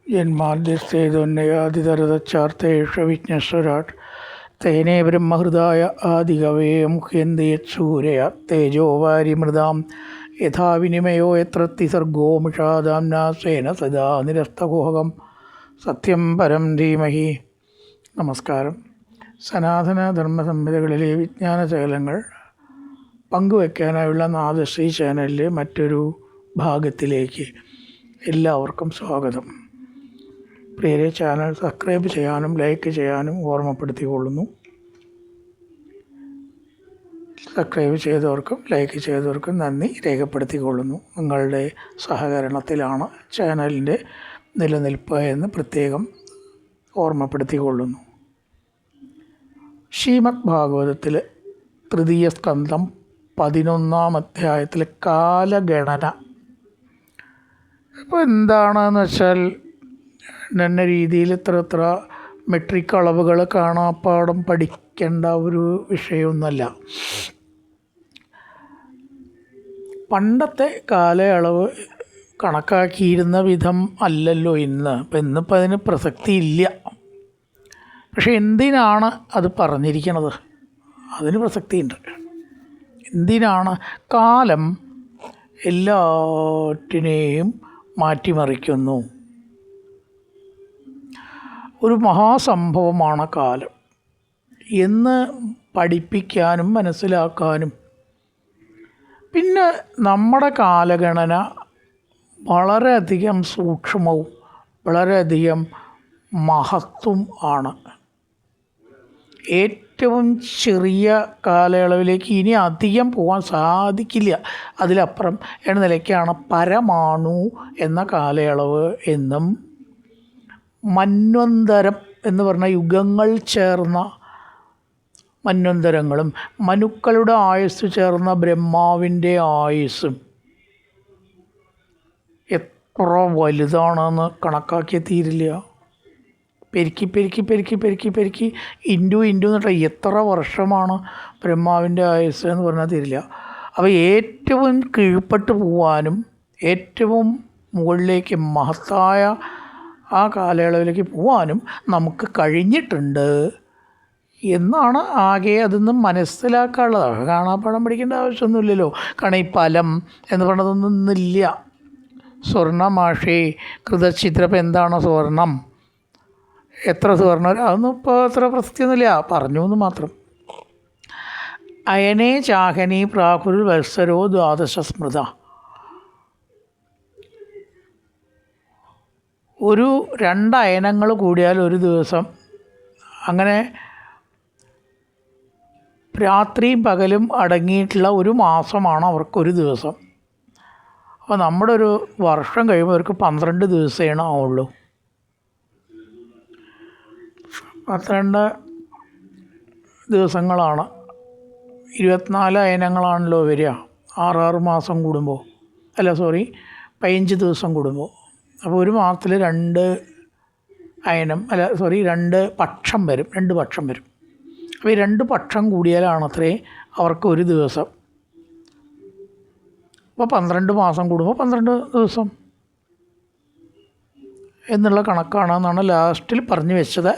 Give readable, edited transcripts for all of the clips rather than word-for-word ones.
ജന്മാദ്യസ്ഥേതൊന്നയാതിതരതച്ചാർത്തേഷ വിജ്ഞസ്വരാട് തേനേ ബ്രഹ്മഹൃദായ ആദികവേ മുഹ്യന്തേയൂരയ തേജോവാരിമൃതാം യഥാ വിനിമയോ യത്ര തിസർഗോ മുഷാദാംനാസേന സദാ നിരസ്തകുഹകം സത്യം പരം ധീമഹി. നമസ്കാരം. സനാതന ധർമ്മസംഹിതകളിലെ വിജ്ഞാനശകലങ്ങൾ പങ്കുവയ്ക്കാനായുള്ള നാദശ്രീ ചാനലിലെ മറ്റൊരു ഭാഗത്തിലേക്ക് എല്ലാവർക്കും സ്വാഗതം. പ്രിയരെ, ചാനൽ സബ്സ്ക്രൈബ് ചെയ്യാനും ലൈക്ക് ചെയ്യാനും ഓർമ്മപ്പെടുത്തിക്കൊള്ളുന്നു. സബ്സ്ക്രൈബ് ചെയ്തവർക്കും ലൈക്ക് ചെയ്തവർക്കും നന്ദി രേഖപ്പെടുത്തിക്കൊള്ളുന്നു. നിങ്ങളുടെ സഹകരണത്തിലാണ് ചാനലിൻ്റെ നിലനിൽപ്പ് എന്ന് പ്രത്യേകം ഓർമ്മപ്പെടുത്തിക്കൊള്ളുന്നു. ശ്രീമദ് ഭാഗവതത്തിൽ തൃതീയ സ്കന്ധം 11-ാം അധ്യായത്തിലെ കാലഗണന. ഇപ്പോൾ എന്താണെന്ന് വെച്ചാൽ, എന്ന രീതിയിൽ ഇത്ര മെട്രിക് അളവുകൾ കാണാപ്പാടം പഠിക്കേണ്ട ഒരു വിഷയമൊന്നുമല്ല. പണ്ടത്തെ കാലയളവ് കണക്കാക്കിയിരുന്ന വിധം അല്ലല്ലോ ഇന്ന്. അപ്പം ഇന്നിപ്പോൾ അതിന് പ്രസക്തി ഇല്ല. പക്ഷെ എന്തിനാണ് അത് പറഞ്ഞിരിക്കുന്നത്? അതിന് പ്രസക്തിയുണ്ട്. എന്തിനാണ്? കാലം എല്ലാറ്റിനെയും മാറ്റിമറിക്കുന്നു. ഒരു മഹാസംഭവമാണ് കാലം എന്ന് പഠിപ്പിക്കാനും മനസ്സിലാക്കാനും, പിന്നെ നമ്മുടെ കാലഗണന വളരെയധികം സൂക്ഷ്മവും വളരെയധികം മഹത്വം ആണ്. ഏറ്റവും ചെറിയ കാലയളവിലേക്ക് ഇനി അധികം പോകാൻ സാധിക്കില്ല. അതിലപ്പുറം എന്ന നിലയ്ക്കാണ് പരമാണു എന്ന കാലയളവ് എന്നും മന്വന്തരം എന്ന് പറഞ്ഞ യുഗങ്ങൾ ചേർന്ന മന്വന്തരങ്ങളും മനുക്കളുടെ ആയുസ് ചേർന്ന ബ്രഹ്മാവിൻ്റെ ആയുസ്സും എത്ര വലുതാണെന്ന് കണക്കാക്കിയ തീരില്ല. പെരുക്കി പെരുക്കി പെരുക്കി പെരുക്കി പെരുക്കി ഇൻറ്റു എന്നിട്ട് എത്ര വർഷമാണ് ബ്രഹ്മാവിൻ്റെ ആയുസ് എന്ന് പറഞ്ഞാൽ തീരില്ല. അപ്പോൾ ഏറ്റവും കീഴ്പ്പെട്ട് പോവാനും ഏറ്റവും മുകളിലേക്ക് മഹത്തായ ആ കാലയളവിലേക്ക് പോവാനും നമുക്ക് കഴിഞ്ഞിട്ടുണ്ട് എന്നാണ് ആകെ അതൊന്നും മനസ്സിലാക്കാനുള്ളത്. കാണാപ്പാടം പഠിക്കേണ്ട ആവശ്യമൊന്നുമില്ലല്ലോ. കാരണം ഈ ഫലം എന്ന് പറയുന്നതൊന്നുമില്ല. സ്വർണ്ണമാഷേ കൃതഛിദ്രം. എന്താണ് സ്വർണം? എത്ര സുവർണം? അതൊന്നും ഇപ്പോൾ അത്ര പ്രസക്തിയൊന്നുമില്ല, പറഞ്ഞു എന്ന് മാത്രം. അയനേ ചാഹനി പ്രാകുൽ വത്സരോ ദ്വാദശ സ്മൃത. ഒരു 2 അയനങ്ങൾ കൂടിയാൽ ഒരു ദിവസം. അങ്ങനെ രാത്രിയും പകലും അടങ്ങിയിട്ടുള്ള ഒരു മാസമാണ് അവർക്കൊരു ദിവസം. അപ്പോൾ നമ്മുടെ ഒരു വർഷം കഴിയുമ്പോൾ അവർക്ക് 12 ദിവസമേ ആവുള്ളൂ. 12 ദിവസങ്ങളാണ്. 24 അയനങ്ങളാണല്ലോ വരിക 6 മാസം കൂടുമ്പോൾ. 15 ദിവസം കൂടുമ്പോൾ. അപ്പോൾ ഒരു മാസത്തിൽ 2 അയനം 2 പക്ഷം വരും. 2 പക്ഷം വരും. അപ്പോൾ ഈ 2 പക്ഷം കൂടിയാലാണ് അത്രേ അവർക്ക് ഒരു ദിവസം. അപ്പോൾ 12 മാസം കൂടുമ്പോൾ 12 ദിവസം എന്നുള്ള കണക്കാണെന്നാണ് ലാസ്റ്റിൽ പറഞ്ഞു വെച്ചത്.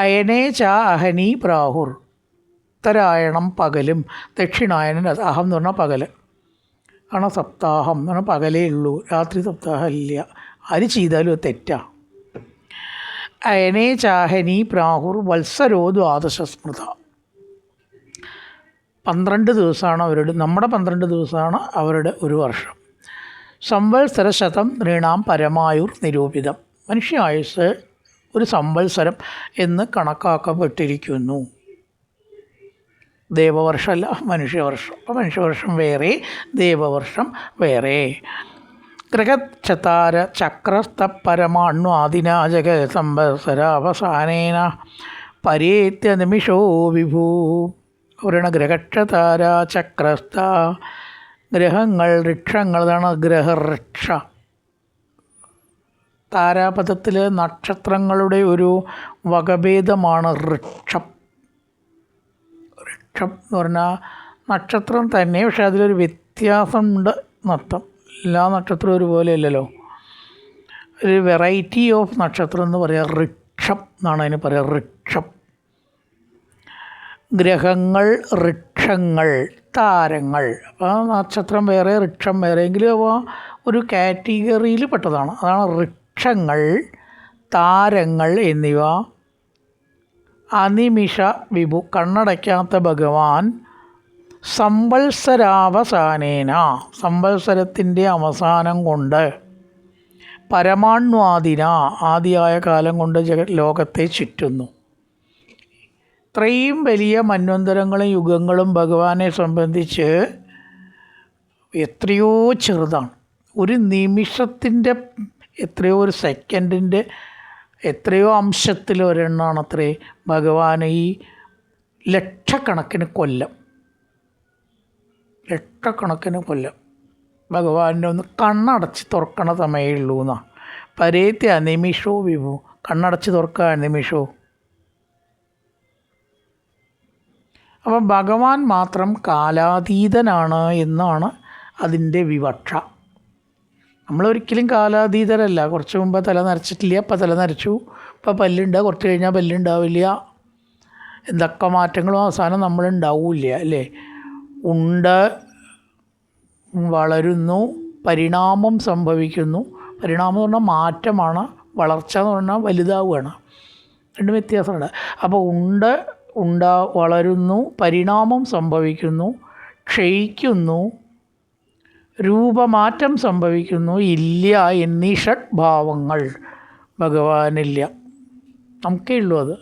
അയനേ ച അഹനി പ്രാഹുർ. ഉത്തരായണം പകലും ദക്ഷിണായനൻ അഹം എന്ന് പറഞ്ഞാൽ പകൽ ആണ്. സപ്താഹം എന്ന് പറഞ്ഞാൽ പകലേ ഉള്ളൂ, രാത്രി സപ്താഹം ഇല്ല. ആര് ചെയ്താലും അത് തെറ്റാ. അയനേ ചാഹനി പ്രാഹുർ വത്സരോ ദ്വാദശ സ്മൃത. 12 ദിവസമാണ് അവരുടെ, നമ്മുടെ 12 ദിവസമാണ് അവരുടെ ഒരു വർഷം. സംവത്സര ശതം നൃണാം പരമായുർ നിരൂപിതം. മനുഷ്യ ആയുസ് ഒരു സംവത്സരം എന്ന് കണക്കാക്കപ്പെട്ടിരിക്കുന്നു. ദേവവർഷമല്ല, മനുഷ്യവർഷം. അപ്പോൾ മനുഷ്യവർഷം വേറെ, ദേവവർഷം വേറെ. ഗ്രഹക്ഷതാര ചക്രസ്ഥ പരമാണു ആദിനാജക സംവത്സരാവസാനേന പരേത്യ നിമിഷോ വിഭൂ. അവരാണ് ഗ്രഹക്ഷതാര ചക്രസ്ഥ. ഗ്രഹങ്ങൾ, വൃക്ഷങ്ങൾ, അതാണ് ഗ്രഹവൃക്ഷ. താരാപഥത്തിൽ നക്ഷത്രങ്ങളുടെ ഒരു വകഭേദമാണ് വൃക്ഷം. വൃക്ഷം എന്ന് പറഞ്ഞാൽ നക്ഷത്രം തന്നെ, പക്ഷെ അതിലൊരു വ്യത്യാസമുണ്ട് എന്നർത്ഥം. എല്ലാ നക്ഷത്രവും ഒരുപോലെ അല്ലല്ലോ. ഒരു വെറൈറ്റി ഓഫ് നക്ഷത്രം എന്ന് പറയുക ഋക്ഷം എന്നാണ് അതിന് പറയുക. ഋക്ഷം. ഗ്രഹങ്ങൾ, ഋക്ഷങ്ങൾ, താരങ്ങൾ. അപ്പോൾ നക്ഷത്രം വേറെ ഋക്ഷം വേറെ എങ്കിലും അവ ഒരു കാറ്റഗറിയിൽ പെട്ടതാണ്. അതാണ് ഋക്ഷങ്ങൾ, താരങ്ങൾ എന്നിവ അനിമിഷ വിഭു കണ്ണടയ്ക്കാത്ത ഭഗവാൻ സംവത്സരാവസാനേന സംവത്സരത്തിൻ്റെ അവസാനം കൊണ്ട് പരമാണ്വാദിന ആദിയായ കാലം കൊണ്ട് ലോകത്തെ ചുറ്റുന്നു. ഇത്രയും വലിയ മന്വന്തരങ്ങളും യുഗങ്ങളും ഭഗവാനെ സംബന്ധിച്ച് എത്രയോ ചെറുതാണ്. ഒരു നിമിഷത്തിൻ്റെ എത്രയോ, ഒരു സെക്കൻഡിൻ്റെ എത്രയോ അംശത്തിൽ ഒരെണ്ണമാണ് അത്രേ ഭഗവാൻ ഈ ലക്ഷക്കണക്കിന് കൊല്ലം ഭഗവാനെ ഒന്ന് കണ്ണടച്ച് തുറക്കണ സമയമേ ഉള്ളൂ എന്നാണ്. പരേത്യ നിമിഷോ വിഭു, കണ്ണടച്ച് തുറക്കുക നിമിഷോ. അപ്പം ഭഗവാൻ മാത്രം കാലാതീതനാണ് എന്നാണ് അതിൻ്റെ വിവക്ഷ. നമ്മളൊരിക്കലും കാലാതീതരല്ല. കുറച്ച് മുമ്പ് തല നരച്ചിട്ടില്ല, ഇപ്പം തല നരച്ചു, ഇപ്പം പല്ലുണ്ട്, കുറച്ച് കഴിഞ്ഞാൽ പല്ലുണ്ടാവില്ല. എന്തൊക്കെ മാറ്റങ്ങളും അവസാനം നമ്മളുണ്ടാവില്ല അല്ലേ. ഉണ്ട്, വളരുന്നു, പരിണാമം സംഭവിക്കുന്നു. പരിണാമം എന്ന് പറഞ്ഞാൽ മാറ്റമാണ്, വളർച്ച എന്ന് പറഞ്ഞാൽ വലുതാവുകയാണ്. രണ്ടും വ്യത്യാസമുണ്ട്. അപ്പോൾ വളരുന്നു, പരിണാമം സംഭവിക്കുന്നു, ക്ഷയിക്കുന്നു, രൂപമാറ്റം സംഭവിക്കുന്നു, ഇല്ല എന്നീ ഷഡ്ഭാവങ്ങൾ ഭഗവാനില്ല. നമുക്കേ ഉള്ളൂ അത്.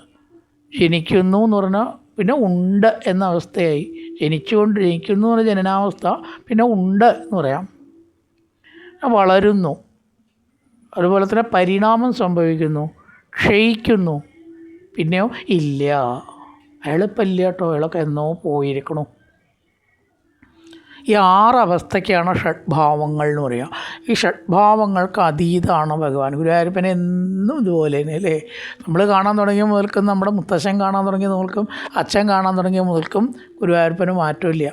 ജനിക്കുന്നു എന്ന് പറഞ്ഞാൽ പിന്നെ ഉണ്ട് എന്ന അവസ്ഥയായി. ജനിക്കുന്നു എന്ന് പറഞ്ഞാൽ ജനനാവസ്ഥ, പിന്നെ ഉണ്ട് എന്ന് പറയാം. വളരുന്നു, അതുപോലെ തന്നെ പരിണാമം സംഭവിക്കുന്നു, ക്ഷയിക്കുന്നു, പിന്നെയോ ഇല്ല. അയാളിപ്പം ഇല്ല കേട്ടോ, അയാളൊക്കെ എന്നോ പോയിരിക്കണു. ഈ 6 അവസ്ഥയ്ക്കാണ് ഷഡ്ഭാവങ്ങൾ എന്ന് പറയുക. ഈ ഷഡ്ഭാവങ്ങൾക്ക് അതീതമാണ് ഭഗവാൻ. ഗുരുവായൂരപ്പനെ എന്നും ഇതുപോലെ തന്നെ അല്ലേ. നമ്മൾ കാണാൻ തുടങ്ങിയ മുതൽക്കും, നമ്മുടെ മുത്തശ്ശൻ കാണാൻ തുടങ്ങിയ മുതൽക്കും, അച്ഛൻ കാണാൻ തുടങ്ങിയ മുതൽക്കും ഗുരുവായൂരപ്പന് മാറ്റമില്ല.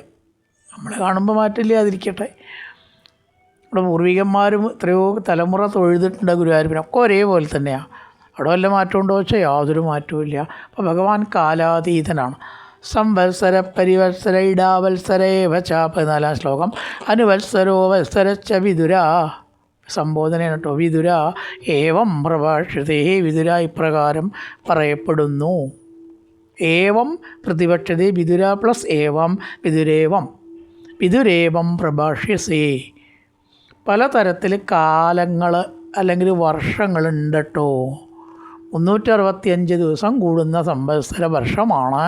നമ്മൾ കാണുമ്പോൾ മാറ്റമില്ലാതിരിക്കട്ടെ. നമ്മുടെ പൂർവികന്മാരും എത്രയോ തലമുറ തൊഴുതിട്ടുണ്ട് ഗുരുവായൂരപ്പനൊക്കെ ഒരേപോലെ തന്നെയാണ്. അവിടെ വല്ല മാറ്റമുണ്ടോ വെച്ചാൽ യാതൊരു മാറ്റവും. അപ്പോൾ ഭഗവാൻ കാലാതീതനാണ്. സംവത്സര പരിവത്സര ഇടാവത്സരേവ ച 14 ശ്ലോകം. അനുവത്സരോ വത്സരച്ച വിദുര, സംബോധനയാണ് കേട്ടോ. വിദുര ഏവം പ്രഭാഷ്യതേ, വിദുര ഇപ്രകാരം പറയപ്പെടുന്നു. ഏവം പ്രതിപക്ഷതേ, വിദുര പ്ലസ് ഏവം, വിദുരേവം പ്രഭാഷ്യസേ. പലതരത്തിൽ കാലങ്ങൾ അല്ലെങ്കിൽ വർഷങ്ങളുണ്ട് കേട്ടോ. 365 ദിവസം കൂടുന്ന സംവത്സര വർഷമാണ്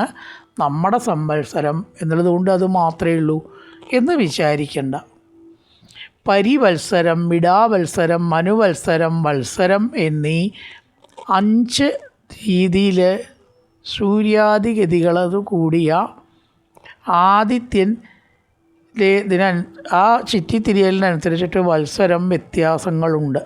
നമ്മുടെ സംവത്സരം എന്നുള്ളത് കൊണ്ട് അത് മാത്രമേ ഉള്ളൂ എന്ന് വിചാരിക്കേണ്ട. പരിവത്സരം, ഇടാവത്സരം, മനുവത്സരം, വത്സരം എന്നീ 5 രീതിയിൽ സൂര്യാദിഗതികളത് കൂടിയ ആദിത്യൻ ആ ചിറ്റിത്തിരിയലിനനുസരിച്ചിട്ട് വത്സരം വ്യത്യാസങ്ങളുണ്ട്.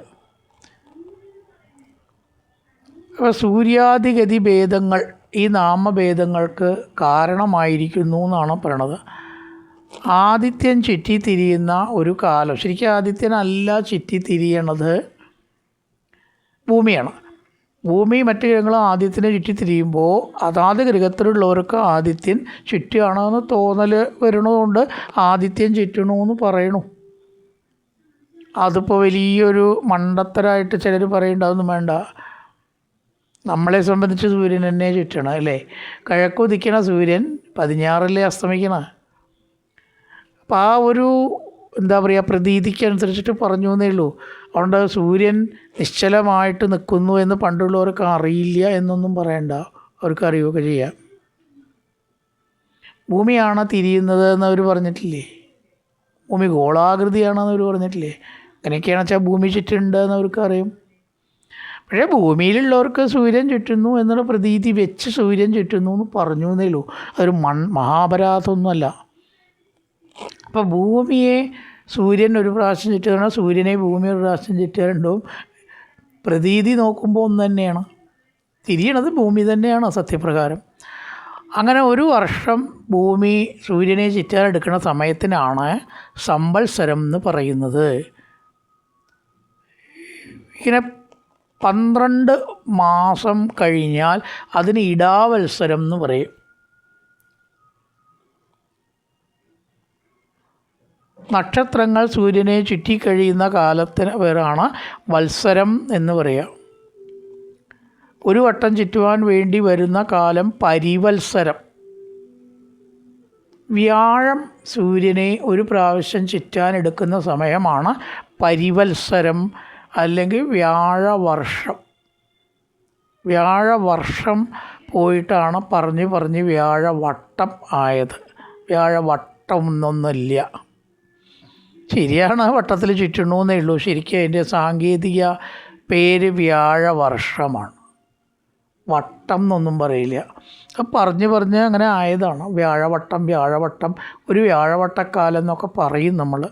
അപ്പോൾ സൂര്യാദിഗതി ഭേദങ്ങൾ ഈ നാമഭേദങ്ങൾക്ക് കാരണമായിരിക്കുന്നു എന്നാണ് പറയണത്. ആദിത്യൻ ചുറ്റിത്തിരിയുന്ന ഒരു കാലം, ശരിക്കും ആദിത്യനല്ല ചുറ്റിത്തിരിയണത്, ഭൂമിയാണ്. ഭൂമി മറ്റു ഗ്രഹങ്ങളും ആദിത്യനെ ചുറ്റിത്തിരിയുമ്പോൾ അതാത് ഗ്രഹത്തിലുള്ളവർക്ക് ആദിത്യൻ ചുറ്റുകയാണെന്ന് തോന്നൽ വരണതുകൊണ്ട് ആദിത്യൻ ചുറ്റണമെന്ന് പറയണു. അതിപ്പോൾ വലിയൊരു മണ്ടത്തരായിട്ട് ചിലർ പറയുന്നുണ്ടാവുന്നു. വേണ്ട, നമ്മളെ സംബന്ധിച്ച് സൂര്യൻ തന്നെ ചുറ്റണം അല്ലേ. കിഴക്കുദിക്കണ സൂര്യൻ 16 അസ്തമിക്കണം. അപ്പോൾ ആ ഒരു എന്താ പറയുക പ്രതീതിക്കനുസരിച്ചിട്ട് പറഞ്ഞു എന്നേ ഉള്ളൂ. അതുകൊണ്ട് സൂര്യൻ നിശ്ചലമായിട്ട് നിൽക്കുന്നു എന്ന് പണ്ടുള്ളവർക്ക് അറിയില്ല എന്നൊന്നും പറയണ്ട, അവർക്ക് അറിയുകയൊക്കെ ചെയ്യാം. ഭൂമിയാണ് തിരിയുന്നത് എന്നവർ പറഞ്ഞിട്ടില്ലേ, ഭൂമി ഗോളാകൃതിയാണെന്ന് അവർ പറഞ്ഞിട്ടില്ലേ. അങ്ങനെയൊക്കെയാണെന്ന് വെച്ചാൽ ഭൂമി ചുറ്റുണ്ട് എന്നവർക്ക് അറിയും. പക്ഷേ ഭൂമിയിലുള്ളവർക്ക് സൂര്യൻ ചുറ്റുന്നു എന്നുള്ള പ്രതീതി വെച്ച് സൂര്യൻ ചുറ്റുന്നു എന്ന് പറഞ്ഞു എന്നേ ഉള്ളൂ. അതൊരു മഹാപരാധമൊന്നുമല്ല. അപ്പോൾ ഭൂമിയെ സൂര്യൻ ഒരു പ്രാവശ്യം ചുറ്റുക, സൂര്യനെ ഭൂമി ഒരു പ്രാവശ്യം ചുറ്റുകയുണ്ടാവും. പ്രതീതി നോക്കുമ്പോൾ ഒന്ന് തന്നെയാണ്, തിരിയണത് ഭൂമി തന്നെയാണ് സത്യപ്രകാരം. അങ്ങനെ ഒരു വർഷം ഭൂമി സൂര്യനെ ചുറ്റാനെടുക്കുന്ന സമയത്തിനാണ് സംവത്സരം എന്ന് പറയുന്നത്. ഇങ്ങനെ 12 മാസം കഴിഞ്ഞാൽ അതിന് ഇടാവത്സരം എന്ന് പറയും. നക്ഷത്രങ്ങൾ സൂര്യനെ ചുറ്റിക്കഴിയുന്ന കാലത്തിന് പേരാണ് വത്സരം എന്ന് പറയുക. ഒരു വട്ടം ചുറ്റുവാൻ വേണ്ടി വരുന്ന കാലം പരിവത്സരം. വ്യാഴം സൂര്യനെ ഒരു പ്രാവശ്യം ചുറ്റാൻ എടുക്കുന്ന സമയമാണ് പരിവത്സരം അല്ലെങ്കിൽ വ്യാഴവർഷം. വ്യാഴവർഷം പോയിട്ടാണ് പറഞ്ഞ് വ്യാഴവട്ടം ആയത്. വ്യാഴവട്ടം എന്നൊന്നുമില്ല. ശരിയാണ്, വട്ടത്തിൽ ചുറ്റണമെന്നേ ഉള്ളൂ. ശരിക്കും അതിൻ്റെ സാങ്കേതിക പേര് വ്യാഴവർഷമാണ്. വട്ടം എന്നൊന്നും പറയില്ല. പറഞ്ഞ് അങ്ങനെ ആയതാണ്. വ്യാഴവട്ടം ഒരു വ്യാഴവട്ടക്കാലം എന്നൊക്കെ പറയും നമ്മൾ.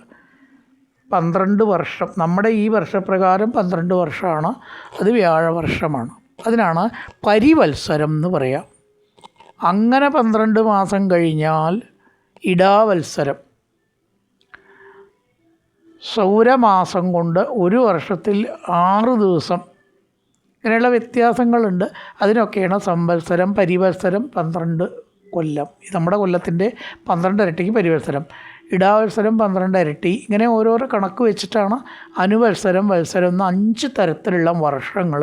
12 വർഷം, നമ്മുടെ ഈ വർഷപ്രകാരം 12 വർഷമാണ്, അത് വ്യാഴവർഷമാണ്. അതിനാണ് പരിവത്സരം എന്ന് പറയുക. അങ്ങനെ 12 മാസം കഴിഞ്ഞാൽ ഇടാവത്സരം. സൗരമാസം കൊണ്ട് ഒരു വർഷത്തിൽ 6 ദിവസം, ഇങ്ങനെയുള്ള വ്യത്യാസങ്ങളുണ്ട്. അതിനൊക്കെയാണ് സംവത്സരം, പരിവത്സരം, 12 കൊല്ലം. നമ്മുടെ കൊല്ലത്തിൻ്റെ 12 ഇരട്ടിക്ക് പരിവത്സരം, ഇടാവത്സരം 12 ഇരട്ടി. ഇങ്ങനെ ഓരോരോ കണക്ക് വെച്ചിട്ടാണ് അനുവത്സരം, വത്സരം എന്ന 5 തരത്തിലുള്ള വർഷങ്ങൾ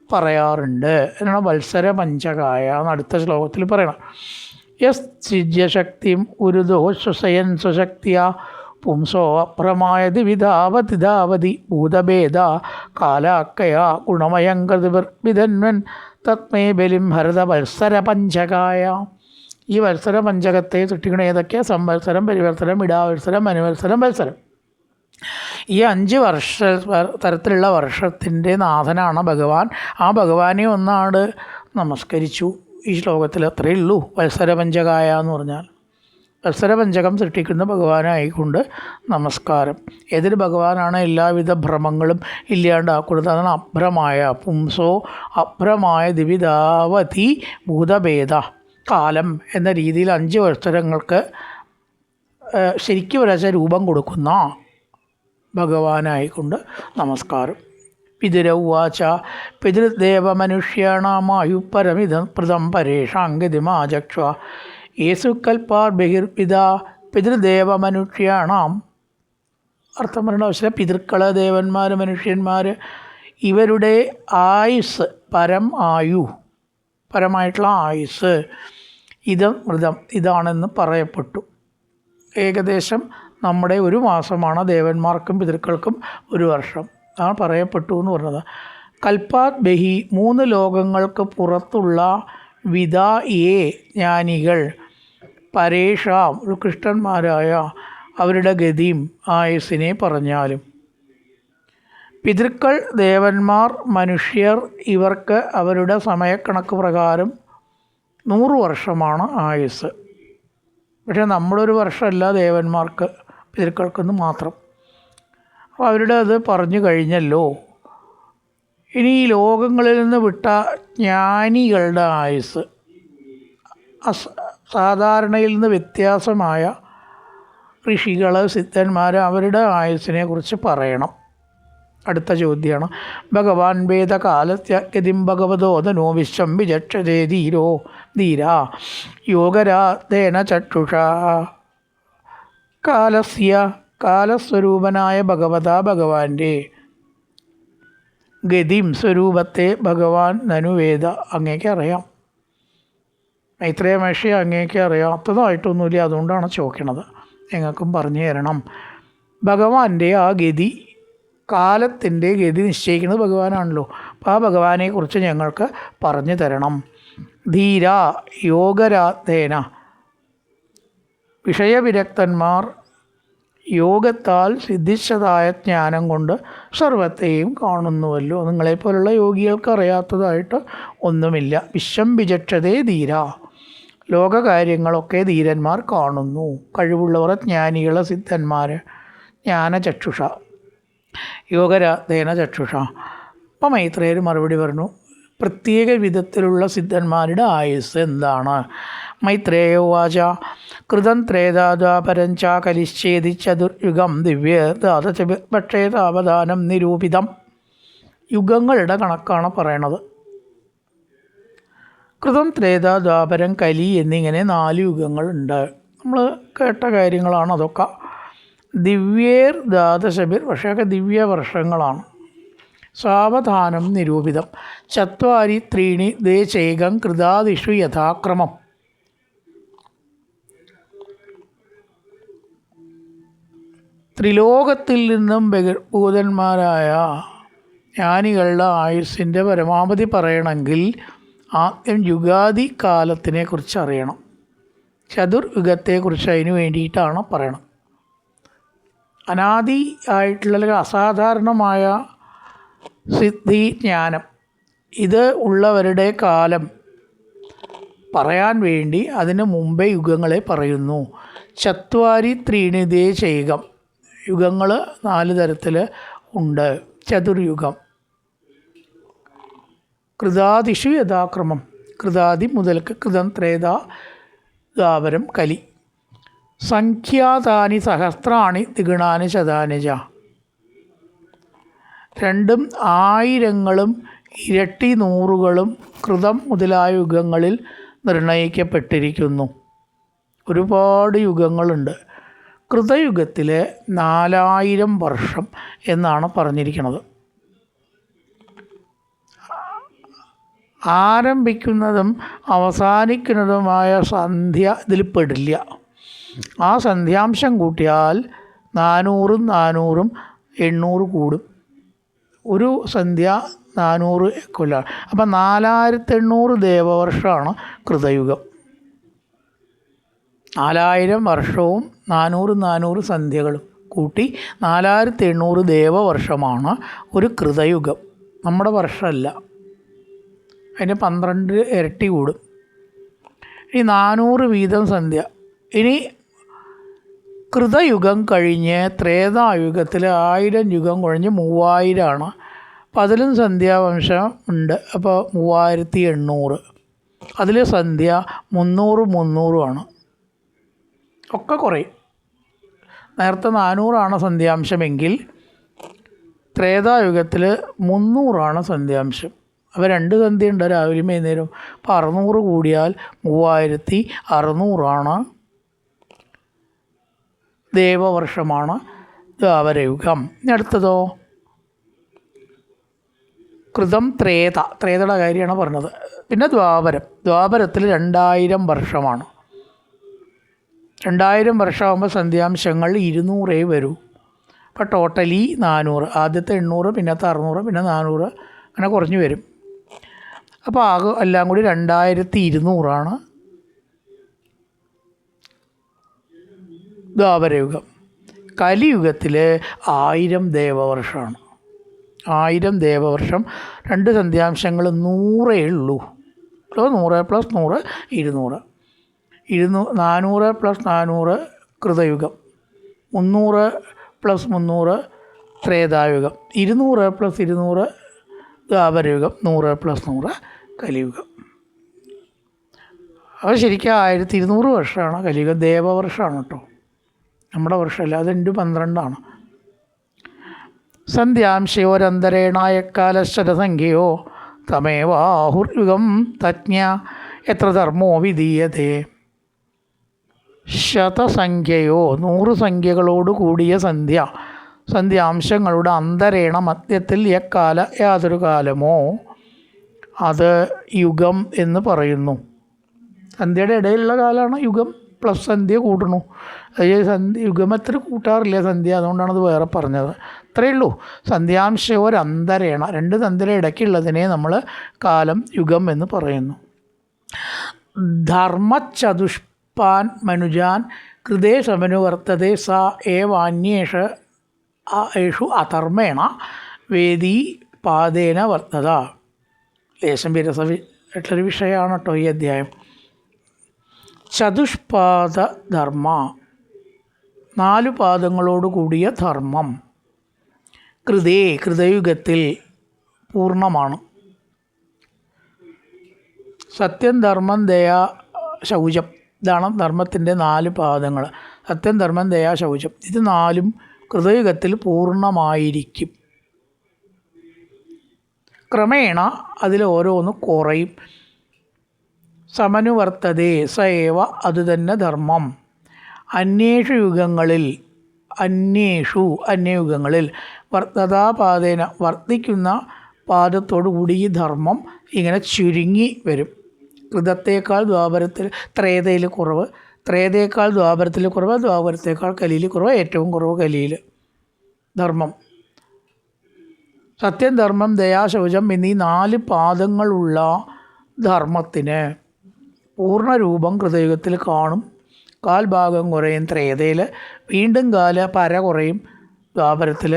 പറയാറുണ്ട്. എന്നാണ് വത്സര പഞ്ചകായ എന്ന് അടുത്ത ശ്ലോകത്തിൽ പറയണം. യസ് സിജ്യശക്തിം ഉരുദോ ശ്വസയൻ സ്വശക്തിയ പുംസോ അപ്രമായതി വിധാവതി ഭൂതഭേദ കാലാക്കയ ഗുണമയങ്കൃതിർവിധന്വൻ തത്മേ ബലിം ഭരത വത്സര പഞ്ചകായ. ഈ വത്സര പഞ്ചകത്തെ സൃഷ്ടിക്കണ ഏതൊക്കെ? സംവത്സരം, പരിവത്സരം, ഇടാവത്സരം, അനുവത്സരം, വത്സരം. ഈ 5 തരത്തിലുള്ള വർഷത്തിൻ്റെ നാഥനാണ് ഭഗവാൻ. ആ ഭഗവാനെ ഒന്നാട് നമസ്കരിച്ചു. ഈ ശ്ലോകത്തിൽ അത്രയേ ഉള്ളൂ. വത്സര പഞ്ചകായ എന്ന് പറഞ്ഞാൽ വത്സരപഞ്ചകം സൃഷ്ടിക്കുന്ന ഭഗവാനായിക്കൊണ്ട് നമസ്കാരം. ഏതൊരു ഭഗവാനാണ് എല്ലാവിധ ഭ്രമങ്ങളും ഇല്ലാണ്ടാക്കുന്നത്. അതാണ് അഭ്രമായ. പുംസോ അഭ്രമായ ദിവിധാവതി ഭൂതഭേദ കാലം എന്ന രീതിയിൽ 5 വത്സരങ്ങൾക്ക് ശരിക്കും വരച്ച രൂപം കൊടുക്കുന്ന ഭഗവാനായിക്കൊണ്ട് നമസ്കാരം. പിതരൗവാച പിതൃദേവമനുഷ്യാണാമായുപരമിതം പ്രദം പരേഷാംഗതിമാചക്ഷ യേശു കൽപ്പാർ ബഹിർപിത പിതൃദേവമനുഷ്യാണാം. അർത്ഥം പറയേണ്ട ആവശ്യമില്ല. പിതൃക്കൾ, ദേവന്മാർ, മനുഷ്യന്മാർ, ഇവരുടെ ആയുസ്, പരമായിട്ടുള്ള ആയുസ് മൃതം ഇതാണെന്ന് പറയപ്പെട്ടു. ഏകദേശം നമ്മുടെ 1 മാസമാണ് ദേവന്മാർക്കും പിതൃക്കൾക്കും 1 വർഷം. അതാണ് പറയപ്പെട്ടു എന്ന് പറഞ്ഞത്. കൽപ്പാത് ബഹി 3 ലോകങ്ങൾക്ക് പുറത്തുള്ള വിദായേ ജ്ഞാനികൾ പരേഷാം കൃഷ്ണന്മാരായ അവരുടെ ഗതിയും ആയുസ്സിനെ പറഞ്ഞാലും. പിതൃക്കൾ, ദേവന്മാർ, മനുഷ്യർ ഇവർക്ക് അവരുടെ സമയക്കണക്ക് പ്രകാരം 100 വർഷമാണ് ആയുസ്. പക്ഷേ നമ്മുടെ 1 വർഷമല്ല ദേവന്മാർക്ക്, പിതൃക്കൾക്കെന്ന് മാത്രം. അപ്പോൾ അവരുടെ അത് പറഞ്ഞു കഴിഞ്ഞല്ലോ. ഇനി ഈ ലോകങ്ങളിൽ നിന്ന് വിട്ട ജ്ഞാനികളുടെ ആയുസ്, സാധാരണയിൽ നിന്ന് വ്യത്യാസമായ ഋഷികൾ, സിദ്ധന്മാർ, അവരുടെ ആയുസ്സിനെ കുറിച്ച് പറയണം. അടുത്ത ചോദ്യമാണ്. ഭഗവാൻ വേദകാലത്യഗതിം ഭഗവതോദനോ വിശ്വം വിചക്ഷതേ ധീരാ യോഗരാധേന ചക്ഷുഷ. കാലസ്വരൂപനായ ഭഗവാന്റെ ഗതിം സ്വരൂപത്തെ ഭഗവാൻ നനുവേദ അങ്ങേക്ക് അറിയാം. മൈത്രേയ മഹർഷി അങ്ങേക്ക് അറിയാത്തതായിട്ടൊന്നുമില്ല, അതുകൊണ്ടാണ് ചോദിക്കണത്. ഞങ്ങൾക്കും പറഞ്ഞു തരണം. ഭഗവാന്റെ ആ ഗതി, കാലത്തിൻ്റെ ഗതി നിശ്ചയിക്കുന്നത് ഭഗവാനാണല്ലോ. അപ്പോൾ ആ ഭഗവാനെക്കുറിച്ച് ഞങ്ങൾക്ക് പറഞ്ഞു തരണം. ധീര യോഗരാധേന, വിഷയവിരക്തന്മാർ യോഗത്താൽ സിദ്ധിച്ചതായ ജ്ഞാനം കൊണ്ട് സർവത്തെയും കാണുന്നുവല്ലോ. നിങ്ങളെപ്പോലുള്ള യോഗികൾക്ക് അറിയാത്തതായിട്ട് ഒന്നുമില്ല. വിശ്വം വിചക്ഷതേ ധീര, ലോകകാര്യങ്ങളൊക്കെ ധീരന്മാർ കാണുന്നു. കഴിവുള്ളവർ, ജ്ഞാനികൾ, സിദ്ധന്മാർ. ജ്ഞാനചക്ഷുഷ, യോഗരാധേന ചക്ഷുഷ. അപ്പം മൈത്രേയർ മറുപടി പറഞ്ഞു, പ്രത്യേക വിധത്തിലുള്ള സിദ്ധന്മാരുടെ ആയുസ് എന്താണ്? മൈത്രേയ ഉവാച കൃതം ത്രേതാദ്വാപരഞ്ച കലിശ്ചേതി ചതുർയുഗം ദിവ്യദാതപക്ഷേതാവധാനം നിരൂപിതം. യുഗങ്ങളുടെ കണക്കാണ് പറയണത്. കൃതം, ത്രേത, ദ്വാപരം, കലി എന്നിങ്ങനെ 4 യുഗങ്ങളുണ്ട്. നമ്മൾ കേട്ട കാര്യങ്ങളാണ് അതൊക്കെ. ദിവ്യേർ ദ്വാദശഭിർ, പക്ഷേയൊക്കെ ദിവ്യ വർഷങ്ങളാണ്. സാവധാനം നിരൂപിതം. ചത്വാരി ത്രീണി ദേശേകം കൃതാദിഷു യഥാക്രമം. ത്രിലോകത്തിൽ നിന്നും ബഹിർഭൂതന്മാരായ ജ്ഞാനികളുടെ ആയുസ്സിൻ്റെ പരമാവധി പറയണമെങ്കിൽ ആദ്യം യുഗാദി കാലത്തിനെ കുറിച്ച് അറിയണം. ചതുർയുഗത്തെക്കുറിച്ച് അതിന് വേണ്ടിയിട്ടാണ് പറയണം. അനാദി ആയിട്ടുള്ള അസാധാരണമായ സിദ്ധി ജ്ഞാനം ഇത് ഉള്ളവരുടെ കാലം പറയാൻ വേണ്ടി അതിന് മുമ്പേ യുഗങ്ങളെ പറയുന്നു. ചത്വാരി ത്രീണി ദേശേകം, യുഗങ്ങൾ 4 തരത്തിൽ ഉണ്ട്. ചതുർയുഗം. കൃതാദിഷു യഥാക്രമം, കൃതാദി മുതൽക്ക് കൃതം, ത്രേത, ദ്വാപരം, കലി. സംഖ്യാതാനി സഹസ്രാണി ദ്വിഗുണാനി ശതാനി ച. 2ഉം 1000ങ്ങളും ഇരട്ടി 100കളും കൃതം മുതലായ യുഗങ്ങളിൽ നിർണയിക്കപ്പെട്ടിരിക്കുന്നു. ഒരുപാട് യുഗങ്ങളുണ്ട്. കൃതയുഗത്തിൽ 4000 വർഷം എന്നാണ് പറഞ്ഞിരിക്കുന്നത്. ആരംഭിക്കുന്നതും അവസാനിക്കുന്നതുമായ സന്ധ്യ ഇതിൽ പെടില്ല. ആ സന്ധ്യാംശം കൂട്ടിയാൽ 400ഉം 400ഉം 800 കൂടും. ഒരു സന്ധ്യ 400 കൊല്ലം. അപ്പം 4800 ദേവവർഷമാണ് കൃതയുഗം. 4000 വർഷവും 400 സന്ധ്യകളും കൂട്ടി 4800 ദേവവർഷമാണ് ഒരു കൃതയുഗം. നമ്മുടെ വർഷമല്ല, അതിന് 12 ഇരട്ടി കൂടും. ഇനി 400 വീതം സന്ധ്യ. ഇനി കൃതയുഗം കഴിഞ്ഞ് ത്രേതായുഗത്തിൽ 1000 യുഗം കഴിഞ്ഞ് 3000ആണ്. അപ്പോൾ അതിലും സന്ധ്യാവംശം ഉണ്ട്. അപ്പോൾ 3800. അതിൽ സന്ധ്യ 300 ഒക്കെ കുറയും. നേരത്തെ 400 സന്ധ്യാംശമെങ്കിൽ ത്രേതായുഗത്തിൽ 300 സന്ധ്യാംശം. അപ്പോൾ 2 സന്ധ്യ ഉണ്ട്, രാവിലെയും വൈകുന്നേരം. അപ്പോൾ 600 കൂടിയാൽ 3600 ദേവവർഷമാണ് ദ്വാപരയുഗം. ഇനി അടുത്തതോ കൃതം, ത്രേത, ത്രേതയുടെ കാര്യമാണ് പറഞ്ഞത്. പിന്നെ ദ്വാപരം, ദ്വാപരത്തിൽ 2000 വർഷമാണ്. 2000 വർഷമാകുമ്പോൾ സന്ധ്യാംശങ്ങൾ 200 വരൂ. അപ്പോൾ ടോട്ടലി 400. ആദ്യത്തെ 800, പിന്നത്തെ 600, പിന്നെ 400, അങ്ങനെ കുറഞ്ഞു വരും. അപ്പോൾ ആകെ എല്ലാം കൂടി 2200 ദ്വാപരയുഗം. കലിയുഗത്തിൽ 1000 ദേവവർഷമാണ്. 1000 ദേവവർഷം. 2 സന്ധ്യാംശങ്ങൾ 100 ഉള്ളൂ. 100 + 100 200. 400 + 400 കൃതയുഗം. 300 + 300 ത്രേതായുഗം. 200 + 200 ദ്വാപരയുഗം. 100 + 100 കലിയുഗം. അത് ശരിക്കും 1200 വർഷമാണ് കലിയുഗം. ദേവവർഷമാണ് കേട്ടോ, നമ്മുടെ വർഷമല്ല. അത് 12 സന്ധ്യാംശയോരന്തരേണായക്കാലശരസംഖ്യയോ തമേവാഹുർയുഗം തജ്ഞ എത്ര ധർമ്മോ വിധീയതേ. ശതസംഖ്യയോ 100 സംഖ്യകളോട് കൂടിയ സന്ധ്യാംശങ്ങളുടെ അന്തരേണ മധ്യത്തിൽ എക്കാല യാതൊരു കാലമോ അത് യുഗം എന്ന് പറയുന്നു. സന്ധ്യയുടെ ഇടയിലുള്ള കാലമാണ് യുഗം. പ്ലസ് സന്ധ്യ കൂട്ടണു. യുഗം എത്ര കൂട്ടാറില്ല സന്ധ്യ, അതുകൊണ്ടാണ് അത് വേറെ പറഞ്ഞത്. അത്രയേ ഉള്ളൂ. സന്ധ്യാംശയോരന്തരേണ, 2 സന്ധ്യയുടെ ഇടയ്ക്കുള്ളതിനെ നമ്മൾ കാലം യുഗം എന്ന് പറയുന്നു. ധർമ്മചതുഷ്പാൻ മനുജാൻ കൃതേ സമനുവർത്തതേ സ ഏവാന്യേഷു അധർമ്മേണ വേദി പാദേന വർത്തത. ലേശം വിരസമായിട്ടുള്ളൊരു വിഷയമാണ് കേട്ടോ ഈ അധ്യായം. ചതുഷ്പാദ ധർമ്മ, 4 പാദങ്ങളോട് കൂടിയ ധർമ്മം. കൃതയുഗത്തിൽ പൂർണ്ണമാണ്. സത്യം, ധർമ്മം, ദയ, ശൗചം. ഇതാണ് ധർമ്മത്തിൻ്റെ 4 പാദങ്ങൾ. സത്യം, ധർമ്മം, ദയ, ശൗചം. ഇത് 4ഉം കൃതയുഗത്തിൽ പൂർണ്ണമായിരിക്കും. ക്രമേണ അതിൽ ഓരോന്ന് കുറയും. സമനുവർത്തതേ സേവ അതുതന്നെ ധർമ്മം. അന്യയുഗങ്ങളിൽ വർത്തതാപാതേന വർദ്ധിക്കുന്ന പാദത്തോടുകൂടി ഈ ധർമ്മം ഇങ്ങനെ ചുരുങ്ങി വരും. കൃതത്തേക്കാൾ ദ്വാപരത്തിൽ ത്രേതയിൽ കുറവ്, ത്രേതയേക്കാൾ ദ്വാപരത്തിൽ കുറവ്, ദ്വാപരത്തേക്കാൾ കലിയിൽ കുറവ്, ഏറ്റവും കുറവ് കലിയിൽ. ധർമ്മം സത്യം, ധർമ്മം, ദയാ, ശൗചം എന്നീ 4 പാദങ്ങളുള്ള ധർമ്മത്തിന് പൂർണ്ണരൂപം കൃതയുഗത്തിൽ കാണും. കാൽഭാഗം കുറയും ത്രേതയിൽ, വീണ്ടും പര കുറയും ദ്വാപരത്തിൽ,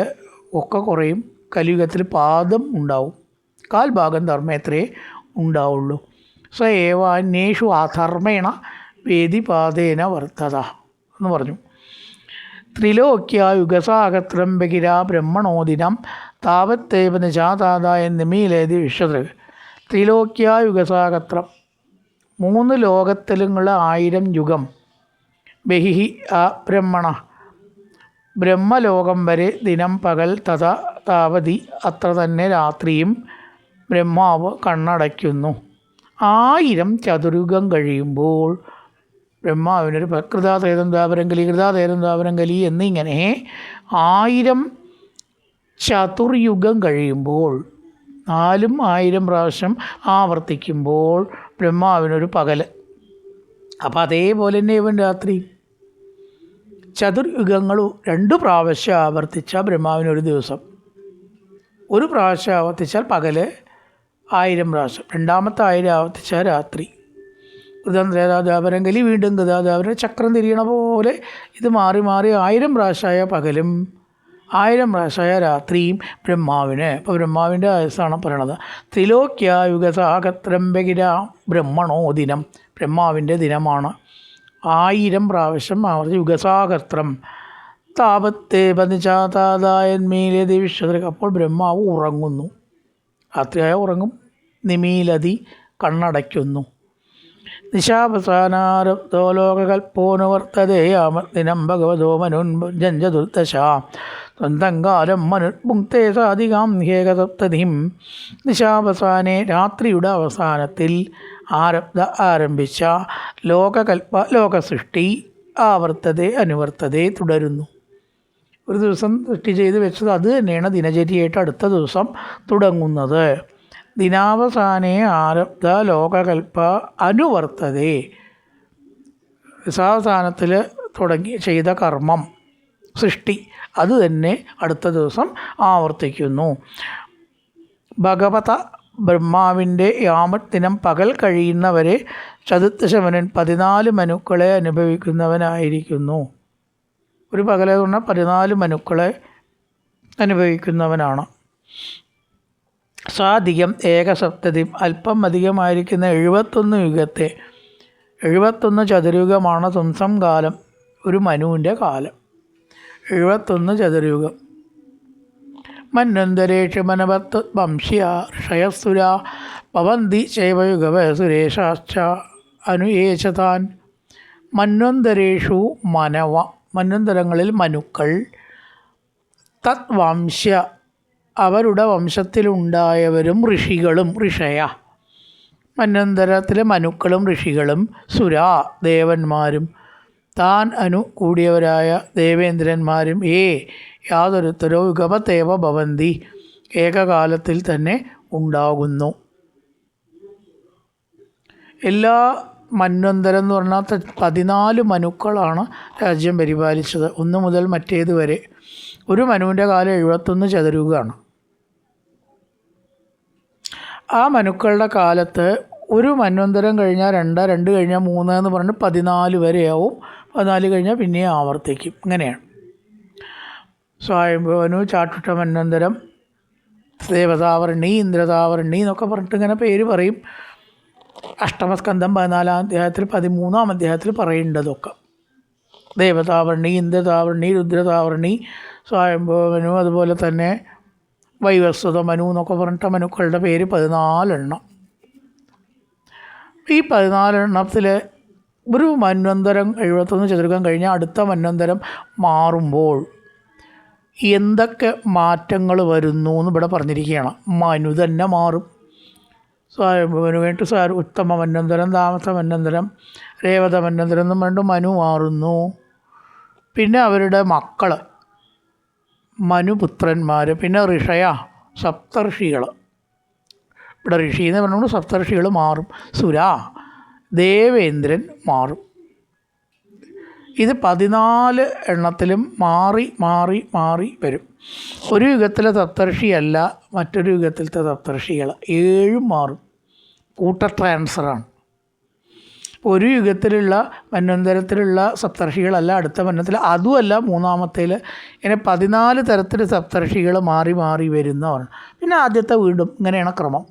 ഒക്കെ കുറയും. കലിയുഗത്തിൽ പാദം ഉണ്ടാവും. കാൽഭാഗം ധർമ്മേത്രേ ഉണ്ടാവുള്ളൂ. സ ഏവ അന്യേഷു അധർമ്മേണ വേദിപാതേന വർത്തത എന്ന് പറഞ്ഞു. ത്രിലോക്യ യുഗസാഗത്രം ബഹിര ബ്രഹ്മണോദിനം താവത്തേവ നിശാതാതായ നിമീലേതി വിശ്വതൃ. ത്രിലോക്യ യുഗസാഗത്രം 3 ലോകത്തിലുള്ള 1000 യുഗം. ബഹിഹി ബ്രഹ്മണ ബ്രഹ്മലോകം വരെ ദിനം പകൽ തഥാ താവതി അത്ര തന്നെ രാത്രിയും ബ്രഹ്മാവ് കണ്ണടയ്ക്കുന്നു. 1000 ചതുർയുഗം കഴിയുമ്പോൾ ബ്രഹ്മാവിനൊരു കൃതാതേതം ദ്വാപരങ്കലി കൃതാതേതം ദ്വാപരങ്കലി എന്നിങ്ങനെ 1000 ചതുർയുഗം കഴിയുമ്പോൾ 1000 പ്രാവശ്യം ആവർത്തിക്കുമ്പോൾ ബ്രഹ്മാവിനൊരു പകൽ. അപ്പം അതേപോലെ തന്നെ ഇവൻ രാത്രി. ചതുർയുഗങ്ങൾ 2 പ്രാവശ്യം ആവർത്തിച്ചാൽ ബ്രഹ്മാവിനൊരു ദിവസം. 1 പ്രാവശ്യം ആവർത്തിച്ചാൽ പകൽ 1000 പ്രാവശ്യം, രണ്ടാമത്തെ 1000 ആവർത്തിച്ചാൽ രാത്രി. കൃതാദ്വാപരങ്കലി വീണ്ടും കൃതാദ്വാപരം, ചക്രം തിരിയണ പോലെ ഇത് മാറി മാറി 1000 പ്രാവശ്യമായ പകലും 1000 പ്രാവശ്യമായ രാത്രിയും ബ്രഹ്മാവിന്. ഇപ്പോൾ ബ്രഹ്മാവിൻ്റെ ആയുസ്സാണ് പറയണത്. ത്രിലോക്യ യുഗസാഗത്രം ബഹിര ബ്രഹ്മണോ ദിനം, ബ്രഹ്മാവിൻ്റെ ദിനമാണ്. 1000 പ്രാവശ്യം ആവർത്തി യുഗസാഗത്രം താപത്തെ പതിച്ചാതായന്മീലതി വിശ്വതൃ. അപ്പോൾ ബ്രഹ്മാവ് ഉറങ്ങുന്നു, രാത്രിയായ ഉറങ്ങും. നിമീലതി കണ്ണടയ്ക്കുന്നു. നിശാവസാനാരബ്ധോ ലോകകൽപ്പോനുവർത്തതേ യാമദിനം ഭഗവതോ മനുർജഞ്ചതുർദശ സ്വന്തം കാലം മനുർഭുക്തേ സാധികാം ഹേകസപ്തതിം. നിശാവസാനെ രാത്രിയുടെ അവസാനത്തിൽ ആരംഭിച്ച ലോകസൃഷ്ടി ആവർത്തതേ അനുവർത്തതേ തുടരുന്നു. ഒരു ദിവസം സൃഷ്ടി ചെയ്ത് വെച്ചത് അത് തന്നെയാണ് ദിനചര്യയായിട്ട് അടുത്ത ദിവസം തുടങ്ങുന്നത്. ദിനാവസാനേ ആരബ്ധ ലോകകൽപ്പ അനുവർത്തതേ, ദിസാവസാനത്തിൽ തുടങ്ങി ചെയ്ത കർമ്മം സൃഷ്ടി അത് തന്നെ അടുത്ത ദിവസം ആവർത്തിക്കുന്നു. ഭഗവത ബ്രഹ്മാവിൻ്റെ യാമത്തിനം പകൽ കഴിയുന്നവരെ ചതുർദശമനൻ 14 മനുക്കളെ അനുഭവിക്കുന്നവനായിരിക്കുന്നു. ഒരു പകലെന്ന് പറഞ്ഞാൽ 14 മനുക്കളെ അനുഭവിക്കുന്നവനാണ്. സാധികം ഏകസപ്തതിം അല്പം അധികമായിരിക്കുന്ന 71 യുഗത്തെ, 71 ചതുർയുഗമാണ് സംസം കാലം, ഒരു മനുവിൻ്റെ കാലം. 71 ചതുർയുഗം. മന്വന്തരേഷു മനവത്ത് വംശ്യ ഋഷയസുര ഭവന്തി ശൈവയുഗവ സുരേഷാശ്ച അനുയേശതാൻ. മന്വന്തരേഷു മനവ, മന്വന്തരങ്ങളിൽ മനുക്കൾ, തത് വംശ്യ അവരുടെ വംശത്തിലുണ്ടായവരും ഋഷികളും, ഋഷയ മന്വന്തരത്തിലെ മനുക്കളും ഋഷികളും, സുര ദേവന്മാരും, താൻ കൂടിയവരായ ദേവേന്ദ്രന്മാരും യാതൊരുത്തരോ യുഗപത്തേവ ഭവന്തി ഏകകാലത്തിൽ തന്നെ ഉണ്ടാകുന്നു. എല്ലാ മന്വന്തരം എന്ന് പറഞ്ഞാൽ 14 മനുക്കളാണ് രാജ്യം പരിപാലിച്ചത്, ഒന്ന് മുതൽ മറ്റേത് വരെ. ഒരു മനുവിൻ്റെ കാലം 71 ചതുർയുഗമാണ്. ആ മനുക്കളുടെ കാലത്ത് ഒരു മന്വന്തരം കഴിഞ്ഞാൽ 2, 2 കഴിഞ്ഞാൽ 3 എന്ന് പറഞ്ഞിട്ട് 14 വരെയാവും. 14 കഴിഞ്ഞാൽ പിന്നെയും ആവർത്തിക്കും. ഇങ്ങനെയാണ്. സ്വയംഭവനു, ചാട്ടുട്ട മന്വന്തരം, ദേവതാവർണി, ഇന്ദ്രതാവർണി എന്നൊക്കെ പറഞ്ഞിട്ട് ഇങ്ങനെ പേര് പറയും. അഷ്ടമസ്കന്ധം 14-ാം അധ്യായത്തിൽ 13-ാം അധ്യായത്തിൽ പറയേണ്ടതൊക്കെ. ദേവതാവർണി, ഇന്ദ്രതാവർണി, രുദ്രതാവർണി, സ്വയംഭവനു, അതുപോലെ തന്നെ വൈവസ്വത മനു എന്നൊക്കെ പറഞ്ഞിട്ട് മനുക്കളുടെ പേര് 14 എണ്ണം. ഈ 14 എണ്ണത്തിൽ ഒരു മന്വന്തരം 71 ചതുർയുഗം കഴിഞ്ഞാൽ അടുത്ത മന്വന്തരം മാറുമ്പോൾ എന്തൊക്കെ മാറ്റങ്ങൾ വരുന്നു എന്ന് ഇവിടെ പറഞ്ഞിരിക്കുകയാണ്. മനു തന്നെ മാറും. വേണ്ടി ഉത്തമ മന്വന്തരം, താമസ മന്വന്തരം, രേവത മന്വന്തരം എന്നും വേണ്ട മനു മാറുന്നു. പിന്നെ അവരുടെ മക്കൾ മനുപുത്രന്മാർ, പിന്നെ ഋഷയ സപ്തർഷികൾ. ഇവിടെ ഋഷി എന്ന് പറഞ്ഞുകൊണ്ട് സപ്തർഷികൾ മാറും. സുര, ദേവേന്ദ്രൻ മാറും. ഇത് 14 എണ്ണത്തിലും മാറി മാറി മാറി വരും. ഒരു യുഗത്തിലെ സപ്തർഷിയല്ല മറ്റൊരു യുഗത്തിലത്തെ സപ്തർഷികൾ. 7 മാറും. കൂട്ട ട്രാൻസ്ഫറാണ്. ഒരു യുഗത്തിലുള്ള മന്വന്തരത്തിലുള്ള സപ്തർഷികളല്ല അടുത്ത മന്വന്തരത്തിൽ, അതുമല്ല മൂന്നാമത്തേൽ. ഇങ്ങനെ 14 തരത്തിൽ സപ്തർഷികൾ മാറി മാറി വരുന്നവരാണ്. പിന്നെ ആദ്യത്തെ വീണ്ടും ഇങ്ങനെയാണ് ക്രമം.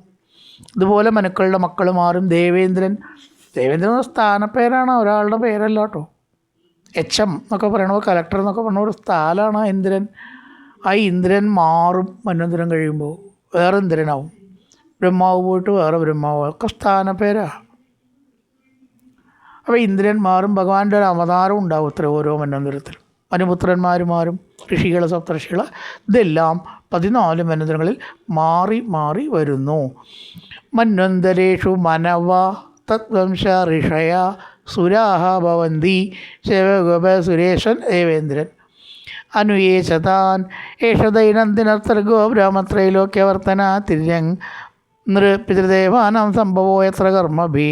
ഇതുപോലെ മനുക്കളുടെ മക്കൾ മാറും. ദേവേന്ദ്രൻ എന്ന സ്ഥാനപ്പേരാണ്, ഒരാളുടെ പേരല്ല കേട്ടോ. HM എന്നൊക്കെ പറയണ, കലക്ടർ എന്നൊക്കെ പറഞ്ഞ ഒരു സ്ഥലമാണ് ഇന്ദ്രൻ. ആ ഇന്ദ്രൻ മാറും മന്വന്തരം കഴിയുമ്പോൾ, വേറെ ഇന്ദ്രനാവും. ബ്രഹ്മാവ് പോയിട്ട് വേറെ ബ്രഹ്മാവ്, ഒക്കെ സ്ഥാനപ്പേരാ. അപ്പോൾ ഇന്ദ്രൻ മാറും. ഭഗവാന്റെ ഒരു അവതാരം ഉണ്ടാവും ഇത്ര ഓരോ മന്വന്തരത്തിലും. മനുപുത്രന്മാർ മാറും, ഋഷികൾ, സപ്തർഷികൾ, ഇതെല്ലാം 14 മന്വന്തരങ്ങളിൽ മാറി മാറി വരുന്നു. മന്വന്തരേഷു മനവ തദ്വംശ ഋഷയ സുരാഹ ഭവന്തി ശിവഗോപ സുരേശൻ ദേവേന്ദ്രൻ അനുയേശതാൻ ഏഷ ദൈനംദിനർത്തർഗോ ബ്രഹ്മത്രൈലോക്യവർത്തന തിര്യങ് പിതൃദേവാനാം സംഭവോ എത്ര കർമ്മഭി.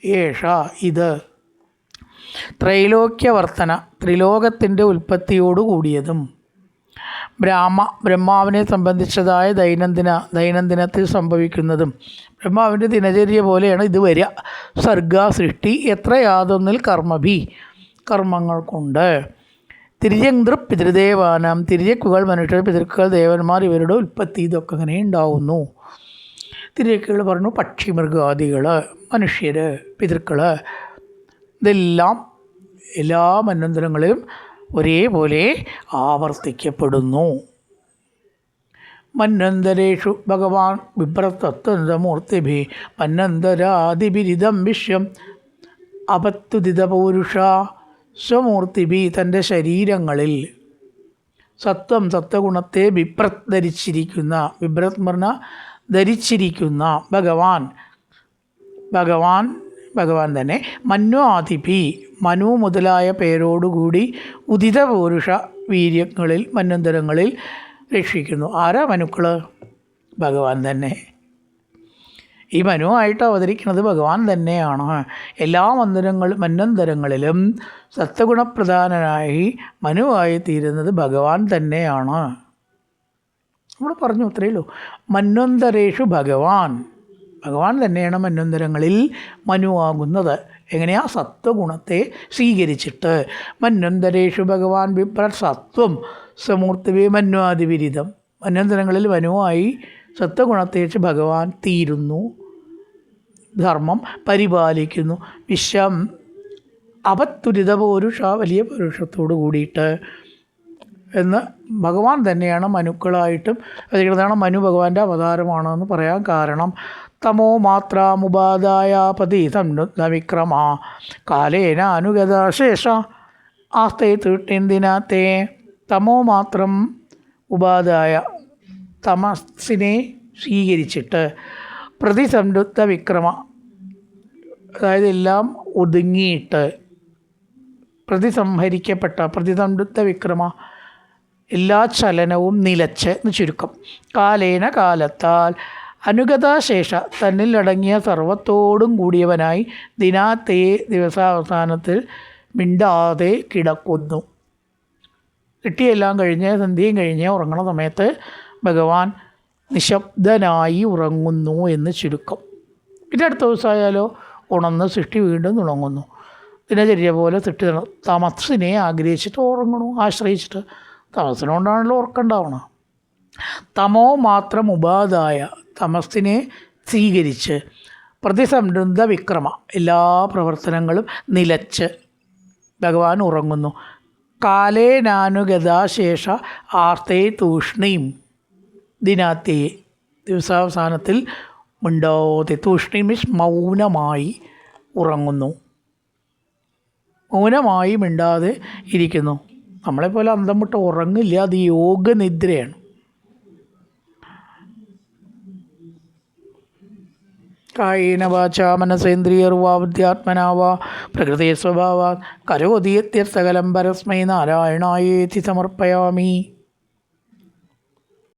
ഏഷ ഇത് ത്രൈലോക്യവർത്തന, ത്രിലോകത്തിൻ്റെ ഉൽപ്പത്തിയോടുകൂടിയതും ബ്രഹ്മാവിനെ സംബന്ധിച്ചതായ ദൈനംദിനത്തിൽ സംഭവിക്കുന്നതും. ബ്രഹ്മാവിൻ്റെ ദിനചര്യ പോലെയാണ് ഇത് വരിക. സർഗ സൃഷ്ടി എത്ര യാതൊന്നിൽ കർമ്മഭി, കർമ്മങ്ങൾ കൊണ്ട്. തിര്യങ്തൃ പിതൃദേവാനാം, തിര്യക്കുകൾ മനുഷ്യർ, പിതൃക്കൾ ദേവന്മാർ, ഇവരുടെ ഉൽപ്പത്തി ഇതൊക്കെ ഇങ്ങനെ ഉണ്ടാവുന്നു. തിര്യക്കുകൾ പറഞ്ഞു പക്ഷി മൃഗാദികൾ, മനുഷ്യർ, പിതൃക്കൾ, ഇതെല്ലാം എല്ലാ മന്വന്തരങ്ങളിലും ഒരേപോലെ ആവർത്തിക്കപ്പെടുന്നു. മന്വന്തരേഷു ഭഗവാൻ ബിഭ്രതത്വമൂർത്തിഭി മന്വന്തരാദിബിരിതം വിശ്വം അപത്തുദിത പൗരുഷ സ്വമൂർത്തിഭി. തൻ്റെ ശരീരങ്ങളിൽ സത്വഗുണത്തെ ബിഭ്രത് ധരിച്ചിരിക്കുന്ന, ബിഭ്രത് പറഞ്ഞ ധരിച്ചിരിക്കുന്ന ഭഗവാൻ തന്നെ മന്വാദിപി, മനു മുതലായ പേരോടുകൂടി ഉദിത പൗരുഷ വീര്യങ്ങളിൽ മന്വന്തരങ്ങളിൽ രക്ഷിക്കുന്നു. ആരാ മനുക്കൾ? ഭഗവാൻ തന്നെ. ഈ മനുവായിട്ട് അവതരിക്കുന്നത് ഭഗവാൻ തന്നെയാണ്. എല്ലാ മന്വന്തരങ്ങളിലും സത്വഗുണപ്രധാനനായി മനുവായി തീരുന്നത് ഭഗവാൻ തന്നെയാണ്. നമ്മൾ പറഞ്ഞു അത്രയേ ഉള്ളൂ. മന്വന്തരേഷു ഭഗവാൻ തന്നെയാണ് മന്വന്തരങ്ങളിൽ മനുവാകുന്നത്. എങ്ങനെയാ? സത്വഗുണത്തെ സ്വീകരിച്ചിട്ട്. മന്വന്തരേഷു ഭഗവാൻ വിപ്രത് സത്വം സമൂർത്തിവേ മന്വാദിവിരിതം. മന്വന്തരങ്ങളിൽ മനുവായി സത്വഗുണത്തെ വെച്ച് ഭഗവാൻ തീരുന്നു, ധർമ്മം പരിപാലിക്കുന്നു. വിശ്വം അപത്തുരിത പൗരുഷ, വലിയ പൗരുഷത്തോടു കൂടിയിട്ട് എന്ന് ഭഗവാൻ തന്നെയാണ് മനുക്കളായിട്ടും അതിനാണ് മനു ഭഗവാന്റെ അവതാരമാണെന്ന് പറയാൻ കാരണം. തമോ മാത്രമുപാദായ പതീതം വിക്രമ കാലേന അനുഗതാശേഷ ആസ്തേ തീട്ടിന്തിനത്തെ. തമോ മാത്രം ഉപാദായ, തമസിനെ സ്വീകരിച്ചിട്ട് പ്രതിസംയുക്ത വിക്രമ, അതായത് എല്ലാം ഒതുങ്ങിയിട്ട് പ്രതിസംഹരിക്കപ്പെട്ട പ്രതിസംയുക്ത വിക്രമ, എല്ലാ ചലനവും നിലച്ച് എന്ന് ചുരുക്കം. കാലേന കാലത്താൽ അനുഗതാശേഷ, തന്നിൽ അടങ്ങിയ സർവത്തോടും കൂടിയവനായി ദിനാത്തേ ദിവസാവസാനത്തിൽ മിണ്ടാതെ കിടക്കുന്നു. കിട്ടിയെല്ലാം കഴിഞ്ഞ് സന്ധ്യയും കഴിഞ്ഞ് ഉറങ്ങണ സമയത്ത് ഭഗവാൻ നിശബ്ദനായി ഉറങ്ങുന്നു എന്ന് ചുരുക്കം. പിന്നെ അടുത്ത ദിവസമായാലോ ഉണർന്ന് സൃഷ്ടി വീണ്ടും തുടങ്ങുന്നു. ദിനചര്യ പോലെ സൃഷ്ടി തമസ്സിനെ ആഗ്രഹിച്ചിട്ട് ഉറങ്ങണു, ആശ്രയിച്ചിട്ട്. തമസ്സിനുകൊണ്ടാണല്ലോ ഉറക്കമുണ്ടാവണം. തമോ മാത്രം ഉപാദായ, തമസ്സിനെ സ്വീകരിച്ച് പ്രതിസംയുക്ത വിക്രമ, എല്ലാ പ്രവർത്തനങ്ങളും നിലച്ച് ഭഗവാൻ ഉറങ്ങുന്നു. കാലേനാനുഗതാശേഷ ആർത്തേ തൂഷ്ണീം ദിനാത്തേ, ദിവസാവസാനത്തിൽ മിണ്ടാതെ, തൂഷ്ണീം മീൻസ് മൗനമായി ഉറങ്ങുന്നു, മൗനമായി മിണ്ടാതെ ഇരിക്കുന്നു. നമ്മളെപ്പോലെ അന്തം വിട്ട് ഉറങ്ങില്ല, അത് യോഗനിദ്രയാണ്. കായേന വാചാ മനസേന്ദ്രിയർവാ വാ പ്രകൃതി സ്വഭാവാ കരോതി യത്യർത്ഥകലം പരസ്മൈ നാരായണായേതി സമർപ്പയാമി.